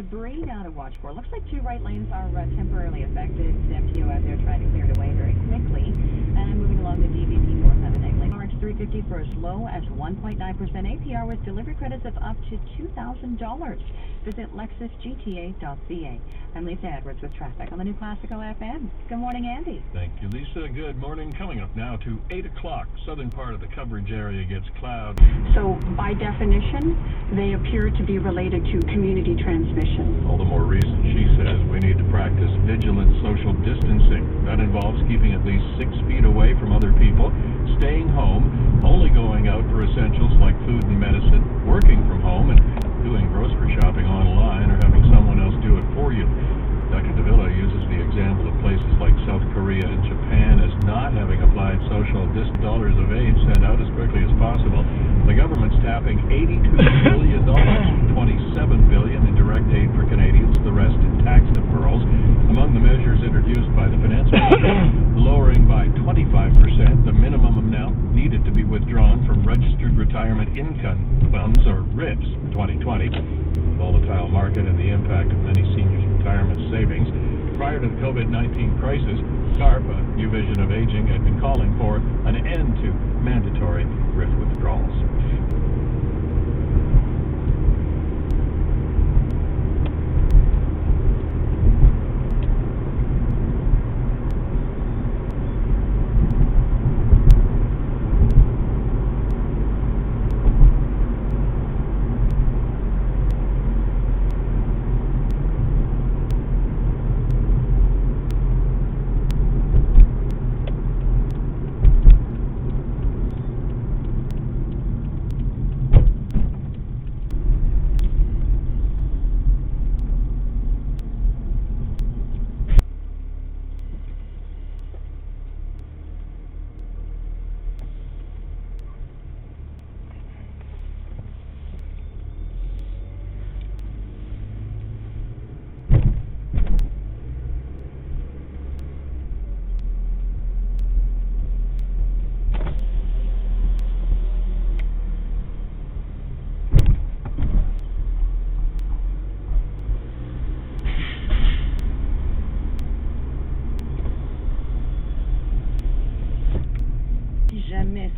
debris now to watch for. Looks like two right lanes are temporarily affected. MTO out there trying to clear it away very quickly. And moving along the DVP north on an exit. March 350 for as low as 1.9% APR with delivery credits of up to $2,000. Visit lexusgta.ca. I'm Lisa Edwards with traffic on the New Classico FM. Good morning, Andy. Thank you, Lisa. Good morning. Coming up now to 8 o'clock. Southern part of the coverage area gets cloud. So, by definition, they appear to be related to community transmission. All the more reason, she says, we need to practice vigilant social distancing. That involves keeping at least 6 feet away from other people, staying home, only going out for essentials like food and medicine, working from home, and doing grocery shopping online or having someone else do it for you. Dr. Davila uses the example of places like South Korea and Japan as not having applied social dollars of aid sent out as quickly as possible. The government's tapping $82 billion, $27 billion in direct aid for Canadians, the rest in tax deferrals. Among the measures introduced by the Finance Minister, lowering by 25% the minimum amount needed to be withdrawn from Registered Retirement Income Funds, or RIFs, for 2020. The volatile market and the impact of many seniors' retirement savings. Prior to the COVID-19 crisis, CARP, a new vision of aging, had been calling for an end to mandatory RIF withdrawals.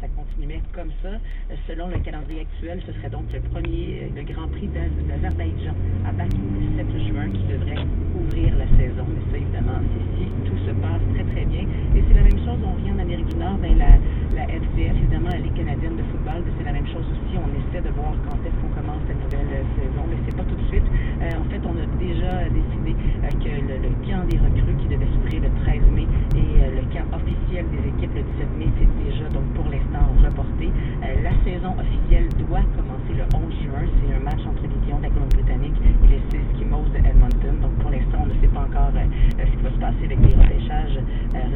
Ça continuait comme ça. Selon le calendrier actuel, ce serait donc le Grand Prix d'Azerbaïdjan à Bakou le 7 juin qui devrait ouvrir la saison. Mais ça, évidemment, c'est si tout se passe très très bien. Et c'est la même chose, on vient en Amérique du Nord, la FCF, évidemment, la Ligue canadienne de football, c'est la même chose aussi. On essaie de voir quand est-ce qu'on commence la nouvelle saison, mais c'est pas tout de suite. En fait, on a déjà décidé que le camp des recrues qui devait s'ouvrir le 13 mai et le camp officiel des équipes le 17 mai, c'est déjà donc pour l'instant reporté. La saison officielle doit commencer le 11 juin. C'est un match entre les Lions de la Colombie-Britannique et les Eskimos de Edmonton. Donc pour l'instant, on ne sait pas encore ce qui va se passer avec les repêchages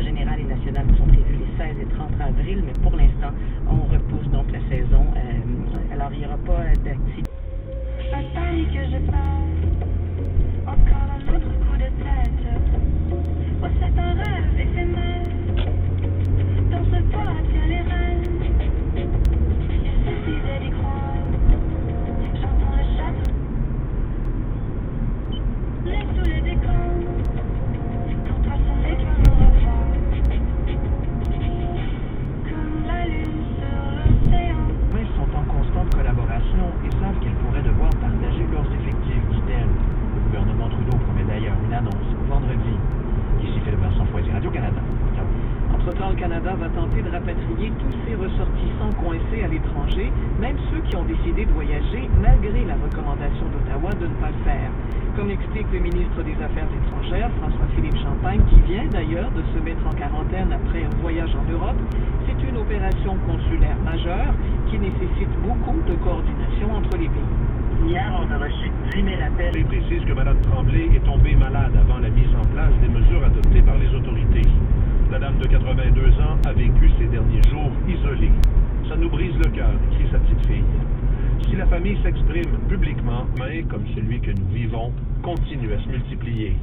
général et national qui sont prévus les 16 et 30 avril. Mais pour l'instant, on repousse donc la saison. Alors il n'y aura pas d'activité. Attendez que je passe, encore un autre coup de tête. Oh, c'est un rêve éphémère, dans ce poids tient les rênes. Il suffisait d'y croire, j'entends le château, laisse tous les décors, pour toi ce n'est qu'un au revoir. Comme la lune sur l'océan. Ils sont en constante collaboration et savent qu'ils pourraient devoir partager leurs effectifs, dit-elle. Le gouvernement Trudeau promet d'ailleurs une annonce vendredi. Ici Philippe Vincent Foisy, Radio-Canada. Entre-temps, le Canada va tenter de rapatrier tous ses ressortissants coincés à l'étranger, même ceux qui ont décidé de voyager malgré la recommandation d'Ottawa de ne pas le faire. Comme explique le ministre des Affaires étrangères, François-Philippe Champagne, qui vient d'ailleurs de se mettre en quarantaine après un voyage en Europe, c'est une opération consulaire majeure qui nécessite beaucoup de coordination entre les pays. Hier, on a reçu 10 000 appels. Il précise que Mme Tremblay est tombée malade avant la mise en place des mesures adoptées par les autorités. La dame de 82 ans a vécu ces derniers jours isolée. Ça nous brise le cœur, écrit sa petite fille. Si la famille s'exprime publiquement, mais comme celui que nous vivons continue à se multiplier.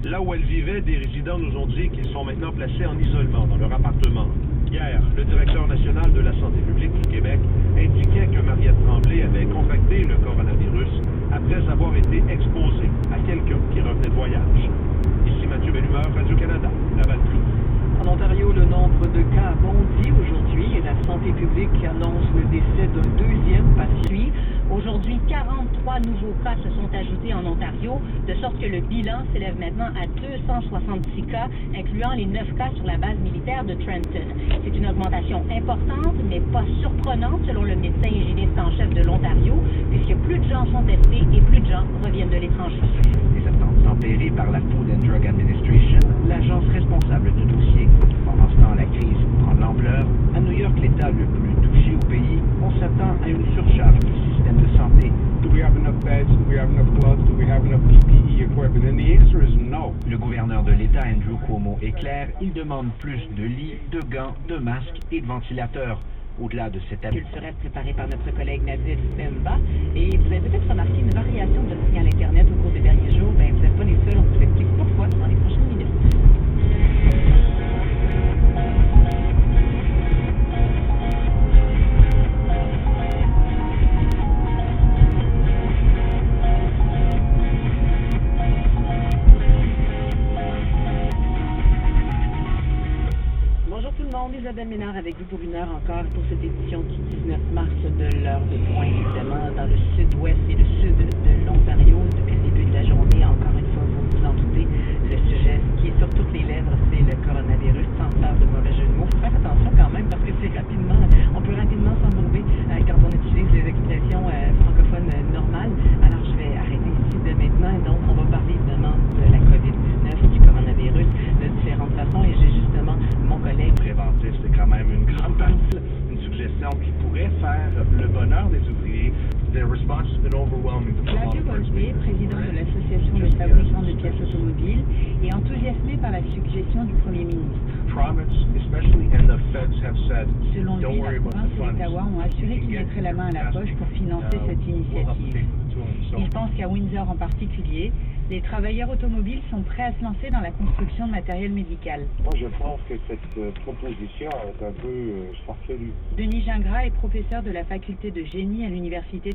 Là où elles vivaient, des résidents nous ont dit qu'ils sont maintenant placés en isolement dans leur appartement. Hier, le directeur national de la santé publique du Québec indiquait que Mariette Tremblay avait contracté le coronavirus après avoir été exposée à quelqu'un qui revenait de voyage. Ici Mathieu Bellumeur, Radio-Canada, Laval-Truc. En Ontario, le nombre de cas a bondi aujourd'hui et la santé publique annonce le décès d'un deuxième patient. Aujourd'hui, 43 nouveaux cas se sont ajoutés en Ontario, de sorte que le bilan s'élève maintenant à 266 cas, incluant les 9 cas sur la base militaire de Trenton. C'est une augmentation importante, mais pas surprenante selon le médecin hygiéniste en chef de l'Ontario, puisque plus de gens sont testés et plus de gens reviennent de l'étranger. Des attentes tempérées par la Food and Drug Administration, l'agence responsable du dossier. Pendant ce temps, la crise prend de l'ampleur. À New York, l'État le plus touché au pays, on s'attend à une surcharge du système de santé. Do we have enough beds? Do we have enough gloves? Do we have enough PPE equipment? And the answer is no. Le gouverneur de l'État, Andrew Cuomo, est clair. Il demande plus de lits, de gants, de masques et de ventilateurs. Au-delà de cette culturelle préparée par notre collègue Nadir Bemba. Et vous avez peut-être remarqué une variation de notre signal Internet au cours des derniers jours. Vous n'êtes pas les seuls, on vous explique pourquoi dans les prochaines minutes. Isabelle Ménard avec vous pour une heure encore pour cette édition du 19 mars de l'heure de point, évidemment, dans le sud-ouest et le sud de l'Ontario. Depuis le début de la journée, encore une fois, vous vous en doutez, le sujet qui est sur toutes les lèvres, c'est le coronavirus, sans faire de mauvais jeu de mots. Faut faire attention quand même parce que on peut rapidement s'embourber quand on utilise les expressions francophones normales. Alors, je vais arrêter ici de maintenant. Donc, on va parler évidemment de la COVID-19, du coronavirus, de différentes façons. Et j'ai justement mon collègue préventif, c'est quand même une grande partie, une suggestion qui pourrait faire le bonheur des ouvriers. The response has been overwhelming. Flavio Goltier, président de l'association des fabricants de pièces automobiles, est enthousiasmé par la suggestion du Premier ministre. Selon lui, la province et l'Ottawa ont assuré qu'ils mettraient la main à la poche pour financer cette initiative. Il pense qu'à Windsor en particulier, les travailleurs automobiles sont prêts à se lancer dans la construction de matériel médical. Moi, je pense que cette proposition est un peu farfelue. Denis Gingras est professeur de la faculté de génie à l'université de